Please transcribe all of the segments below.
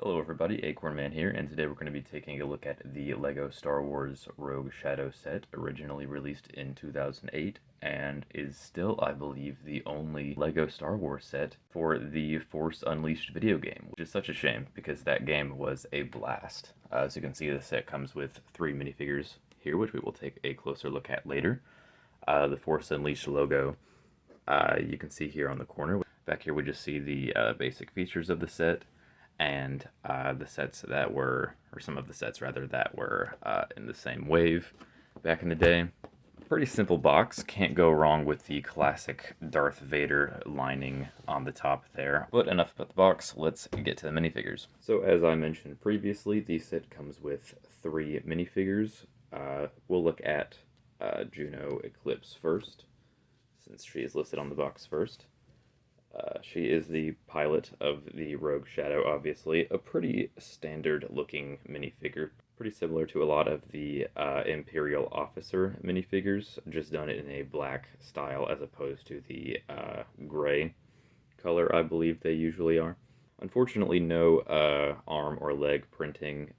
Hello everybody, Acorn Man here, and today we're going to be taking a look at the LEGO Star Wars Rogue Shadow set, originally released in 2008, and is still, I believe, the only LEGO Star Wars set for the Force Unleashed video game, which is such a shame, because that game was a blast. As you can see, the set comes with 3 minifigures here, which we will take a closer look at later. The Force Unleashed logo, you can see here on the corner. Back here we just see the basic features of the set, and the sets that were, or some of the sets rather, that were in the same wave back in the day. Pretty simple box, can't go wrong with the classic Darth Vader lining on the top there. But enough about the box, let's get to the minifigures. So as I mentioned previously, the set comes with 3 minifigures. We'll look at Juno Eclipse first, since she is listed on the box first. She is the pilot of the Rogue Shadow, obviously. A pretty standard-looking minifigure. Pretty similar to a lot of the Imperial Officer minifigures, just done it in a black style as opposed to the gray color I believe they usually are. Unfortunately, no arm or leg printing,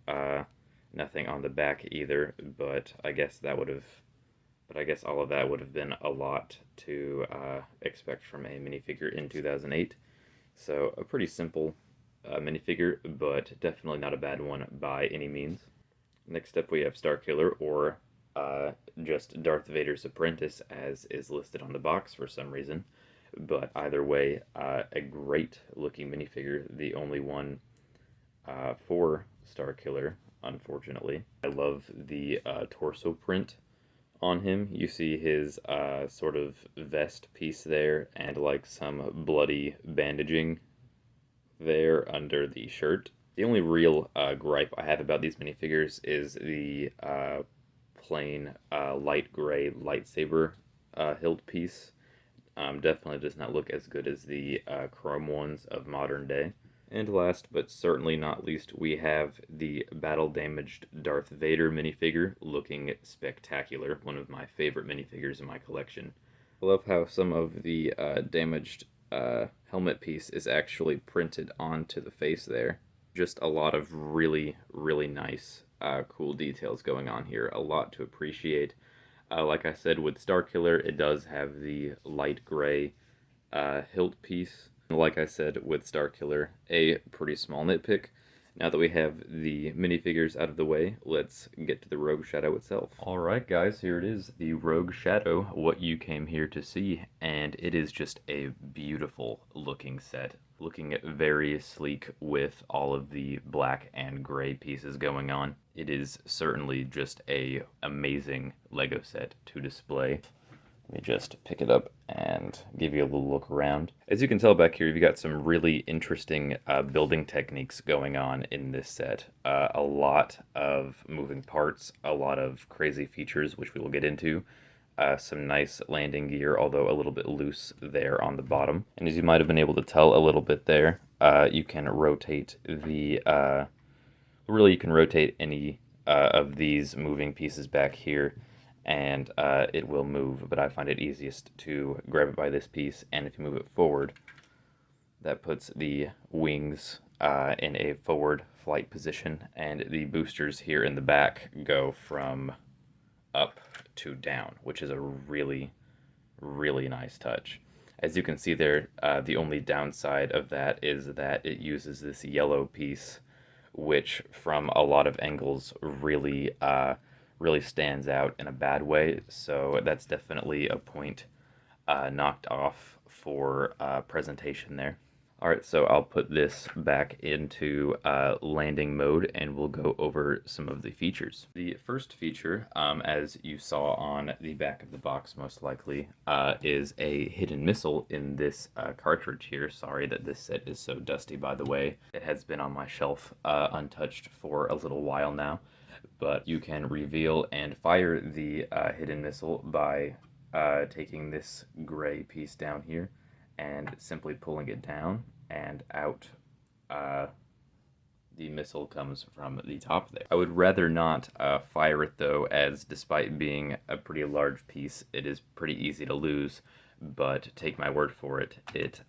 nothing on the back either, but I guess that would have... But I guess all of that would have been a lot to expect from a minifigure in 2008. So a pretty simple minifigure, but definitely not a bad one by any means. Next up we have Starkiller, or just Darth Vader's apprentice, as is listed on the box for some reason. But either way, a great looking minifigure, the only one for Starkiller, unfortunately. I love the torso print on him. You see his sort of vest piece there, and like some bloody bandaging there under the shirt. The only real gripe I have about these minifigures is the plain light gray lightsaber hilt piece. Definitely does not look as good as the chrome ones of modern day. And last but certainly not least, we have the battle-damaged Darth Vader minifigure, looking spectacular, one of my favorite minifigures in my collection. I love how some of the damaged helmet piece is actually printed onto the face there. Just a lot of really, really nice, cool details going on here, a lot to appreciate. Like I said, with Starkiller, it does have the light gray hilt piece. Like I said with Starkiller, a pretty small nitpick. Now that we have the minifigures out of the way, let's get to the Rogue Shadow itself. Alright guys, here it is, the Rogue Shadow, what you came here to see, and it is just a beautiful looking set. Looking very sleek with all of the black and gray pieces going on. It is certainly just a amazing LEGO set to display. Let me just pick it up and give you a little look around. As you can tell back here, you've got some really interesting building techniques going on in this set. A lot of moving parts, a lot of crazy features, which we will get into. Some nice landing gear, although a little bit loose there on the bottom. And as you might have been able to tell a little bit there, you can rotate the... really, you can rotate any of these moving pieces back here, and it will move, but I find it easiest to grab it by this piece, and if you move it forward, that puts the wings in a forward flight position, and the boosters here in the back go from up to down, which is a really, really nice touch. As you can see there, the only downside of that is that it uses this yellow piece, which from a lot of angles really really stands out in a bad way, so that's definitely a point knocked off for presentation there. Alright, so I'll put this back into landing mode, and we'll go over some of the features. The first feature, as you saw on the back of the box most likely, is a hidden missile in this cartridge here. Sorry that this set is so dusty, by the way. It has been on my shelf untouched for a little while now. But you can reveal and fire the hidden missile by taking this gray piece down here and simply pulling it down, and out the missile comes from the top there. I would rather not fire it though, as despite being a pretty large piece, it is pretty easy to lose, but take my word for it, it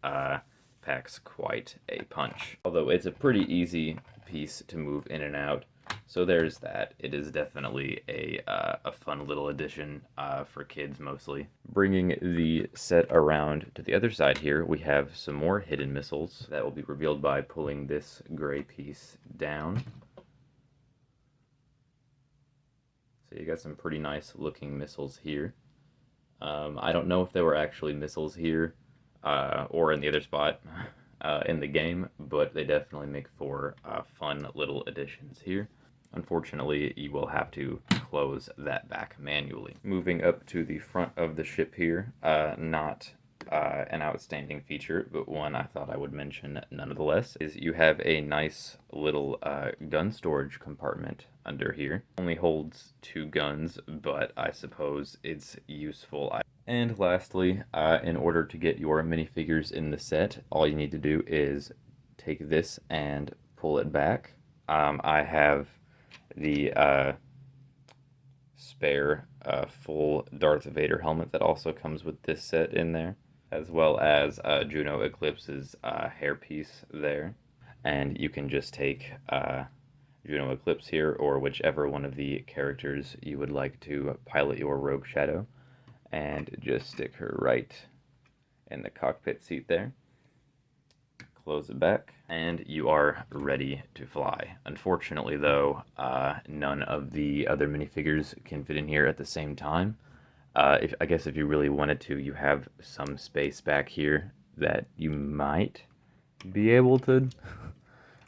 packs quite a punch. Although it's a pretty easy piece to move in and out. So there's that. It is definitely a fun little addition for kids mostly. Bringing the set around to the other side here, we have some more hidden missiles that will be revealed by pulling this gray piece down. So you got some pretty nice looking missiles here. I don't know if there were actually missiles here or in the other spot in the game, but they definitely make for fun little additions here. Unfortunately, you will have to close that back manually. Moving up to the front of the ship here, not an outstanding feature, but one I thought I would mention nonetheless, is you have a nice little gun storage compartment under here. Only holds 2 guns, but I suppose it's useful. And lastly, in order to get your minifigures in the set, all you need to do is take this and pull it back. I have the spare full Darth Vader helmet that also comes with this set in there, as well as Juno Eclipse's hairpiece there. And you can just take Juno Eclipse here, or whichever one of the characters you would like to pilot your Rogue Shadow, and just stick her right in the cockpit seat there. Close it back, and you are ready to fly. Unfortunately, though, none of the other minifigures can fit in here at the same time. I guess if you really wanted to, you have some space back here that you might be able to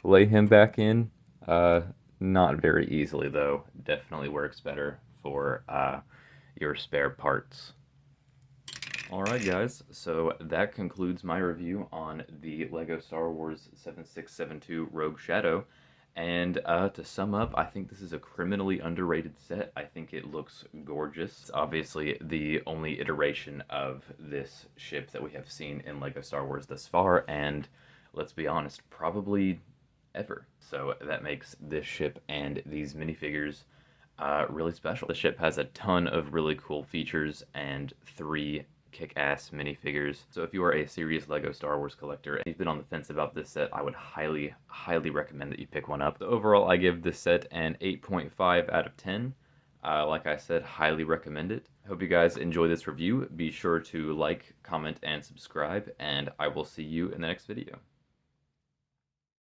lay him back in. Not very easily, though. Definitely works better for your spare parts. Alright guys, so that concludes my review on the LEGO Star Wars 7672 Rogue Shadow. And to sum up, I think this is a criminally underrated set. I think it looks gorgeous. It's obviously the only iteration of this ship that we have seen in LEGO Star Wars thus far, and let's be honest, probably ever. So that makes this ship and these minifigures really special. The ship has a ton of really cool features and 3 kick-ass minifigures. So if you are a serious LEGO Star Wars collector and you've been on the fence about this set, I would highly recommend that you pick one up. So overall, I give this set an 8.5 out of 10. Like I said, highly recommend it. I hope you guys enjoy this review. Be sure to like, comment, and subscribe, and I will see you in the next video.